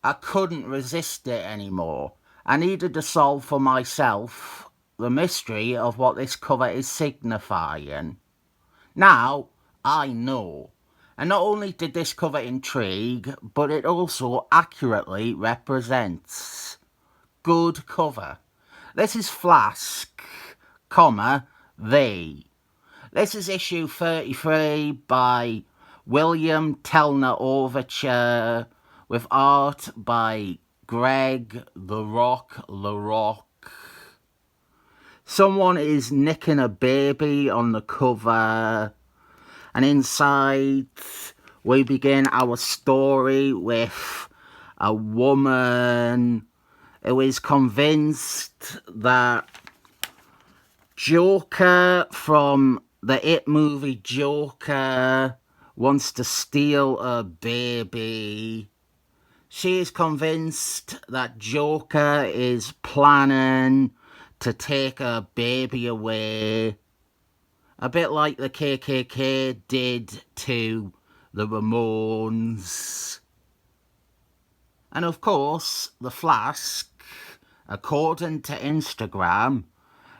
I couldn't resist it anymore. I needed to solve for myself the mystery of what this cover is signifying. Now, I know. And not only did this cover intrigue, but it also accurately represents. Good cover. This is Flask, comma, they. This is issue 33 by William Tellner Overture, with art by Greg LaRocque. Someone is nicking a baby on the cover, and inside we begin our story with a woman who is convinced that Joker from the It movie Joker wants to steal her baby. She is convinced that Joker is planning to take her baby away. A bit like the KKK did to the Ramones. And of course, the Flask, according to Instagram,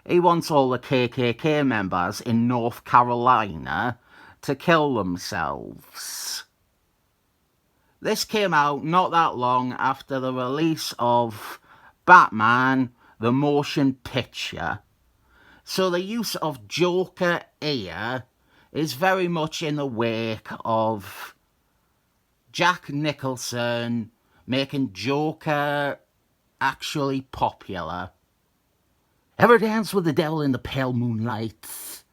he wants all the KKK members in North Carolina to kill themselves. This came out not that long after the release of Batman, the motion picture. So the use of Joker here is very much in the wake of Jack Nicholson making Joker actually popular. Ever dance with the devil in the pale moonlight?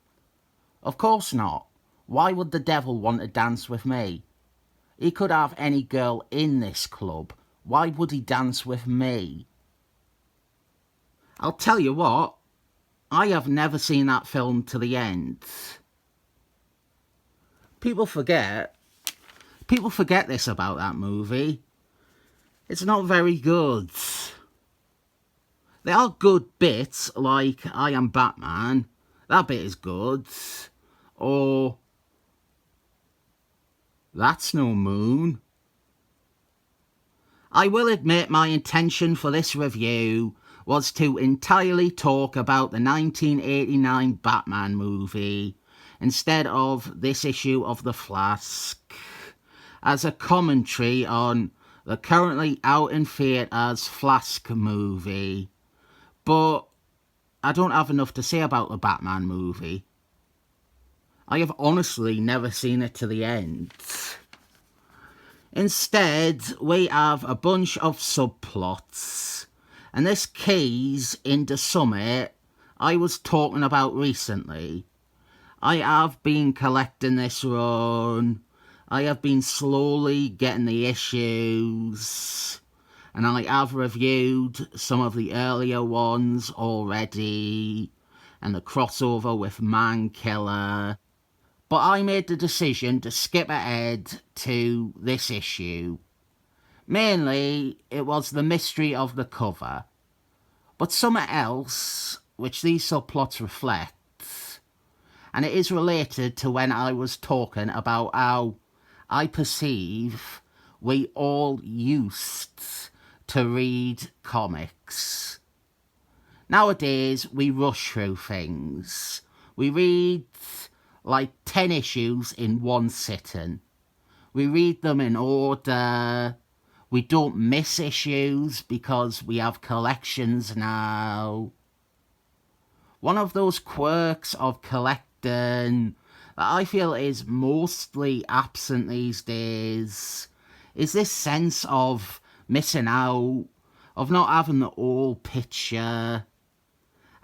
Of course not. Why would the devil want to dance with me? He could have any girl in this club. Why would he dance with me? I'll tell you what, I have never seen that film to the end. People forget this about that movie. It's not very good. There are good bits, like I Am Batman. That bit is good. Or That's No Moon. I will admit my intention for this review was to entirely talk about the 1989 Batman movie instead of this issue of The Flask, as a commentary on the currently out in theatres Flask movie. But I don't have enough to say about the Batman movie. I have honestly never seen it to the end. Instead, we have a bunch of subplots, and this keys into something I was talking about recently. I have been collecting this run. I have been slowly getting the issues, and I have reviewed some of the earlier ones already, and the crossover with Man Killer. But I made the decision to skip ahead to this issue. Mainly, it was the mystery of the cover. But something else, which these subplots reflect, and it is related to when I was talking about how I perceive we all used to read comics. Nowadays, we rush through things. We read like 10 issues in one sitting. We read them in order. We don't miss issues because we have collections now. One of those quirks of collecting that I feel is mostly absent these days is this sense of missing out, of not having the whole picture.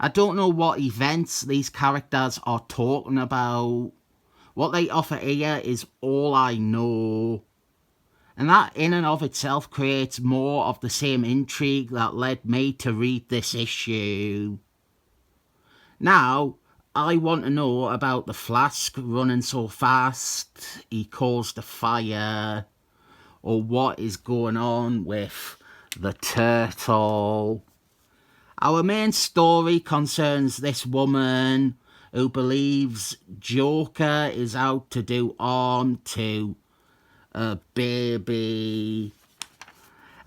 I don't know what events these characters are talking about. What they offer here is all I know. And that in and of itself creates more of the same intrigue that led me to read this issue. Now, I want to know about the Flask running so fast he caused a fire, or what is going on with the turtle. Our main story concerns this woman who believes Joker is out to do harm to a baby.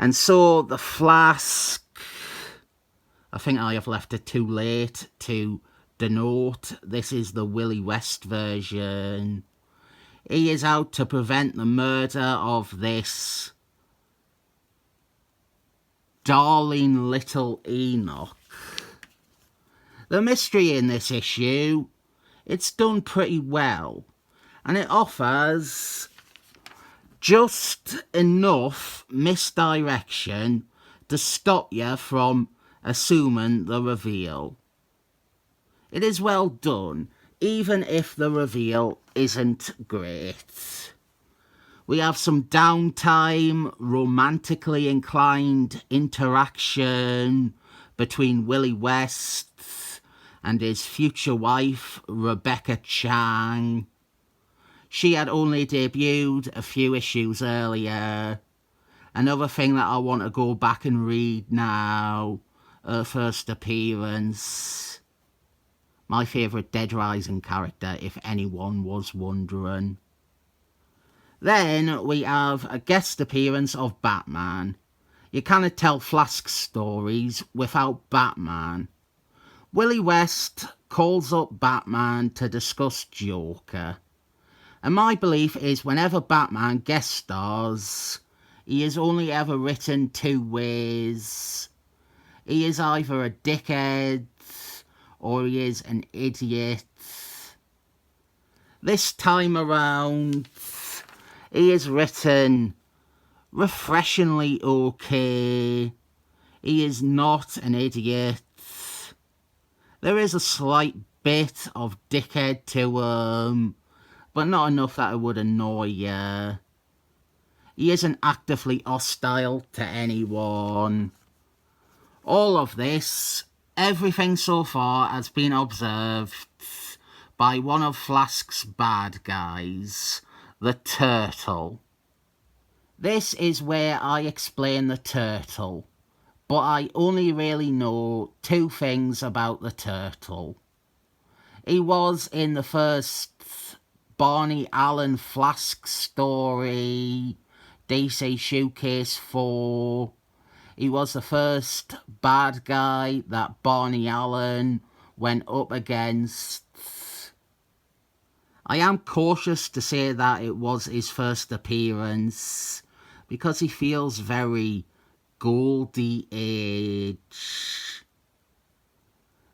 And so the flask, I think I have left it too late to denote this is the Willie West version. He is out to prevent the murder of this darling little Enoch. The mystery in this issue, it's done pretty well, and it offers just enough misdirection to stop you from assuming the reveal. It is well done, even if the reveal isn't great. We have some downtime, romantically inclined interaction between Willie West and his future wife, Rebecca Chang. She had only debuted a few issues earlier. Another thing that I want to go back and read now, her first appearance. My favourite Dead Rising character, if anyone was wondering. Then we have a guest appearance of Batman. You cannot tell Flask stories without Batman. Willie West calls up Batman to discuss Joker. And my belief is whenever Batman guest stars, he is only ever written two ways. He is either a dickhead or he is an idiot. This time around, he is written refreshingly okay. He is not an idiot. There is a slight bit of dickhead to him, but not enough that it would annoy you. He isn't actively hostile to anyone. All of this, everything so far has been observed by one of Flask's bad guys, the Turtle. This is where I explain the Turtle, but I only really know two things about the Turtle. He was in the first Barney Allen Flask story, DC Showcase 4. He was the first bad guy that Barney Allen went up against. I am cautious to say that it was his first appearance because he feels very Goldie Age.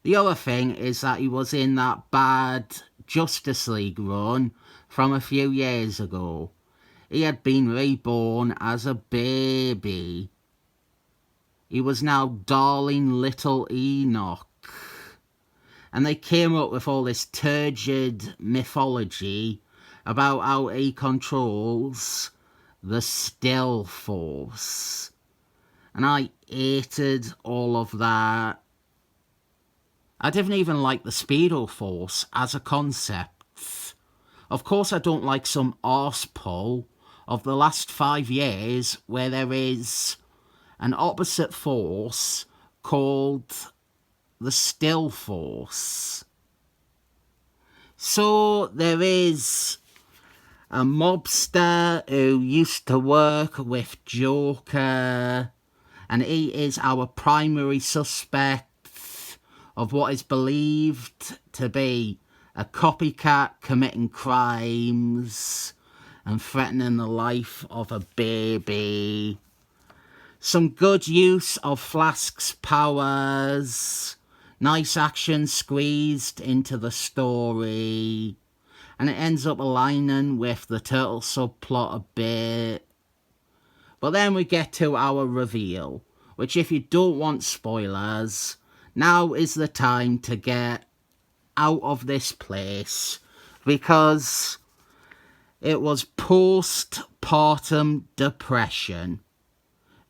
The other thing is that he was in that bad Justice League run from a few years ago. He had been reborn as a baby. He was now darling little Enoch. And they came up with all this turgid mythology about how he controls the Still Force. And I hated all of that. I didn't even like the Speedo Force as a concept. Of course I don't like some arse pull of the last 5 years where there is an opposite force called the Still Force. So there is a mobster who used to work with Joker, and he is our primary suspect of what is believed to be a copycat committing crimes and threatening the life of a baby. Some good use of Flask's powers. Nice action squeezed into the story. And it ends up aligning with the Turtle subplot a bit. But then we get to our reveal, which if you don't want spoilers, now is the time to get out of this place, because it was postpartum depression.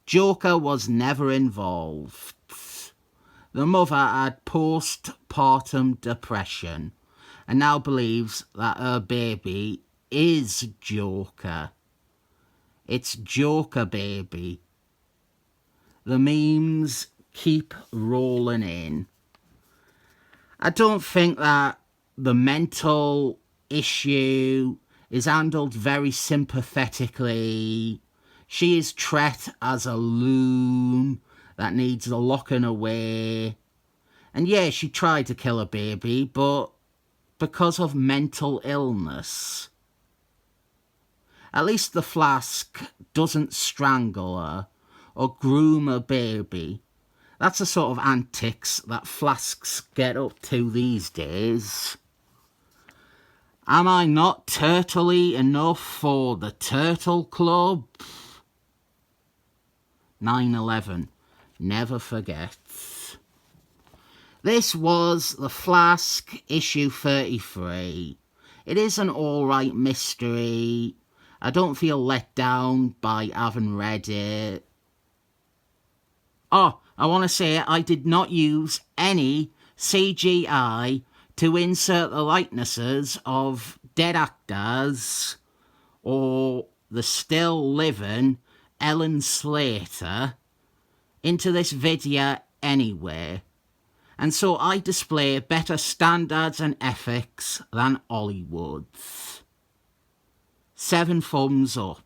Joker was never involved. The mother had postpartum depression and now believes that her baby is Joker. It's Joker baby. The memes keep rolling in. I don't think that the mental issue is handled very sympathetically. She is treated as a loon that needs the locking away. And yeah, she tried to kill a baby, but because of mental illness. At least the Flask doesn't strangle her or groom a baby. That's the sort of antics that Flasks get up to these days. Am I not turtley enough for the Turtle Club? 9/11. Never forget. This was The Flask, issue 33. It is an alright mystery. I don't feel let down by having read it. Oh, I want to say I did not use any CGI to insert the likenesses of dead actors or the still living Ellen Slater into this video anyway. And so I display better standards and ethics than Hollywood. 7 thumbs up.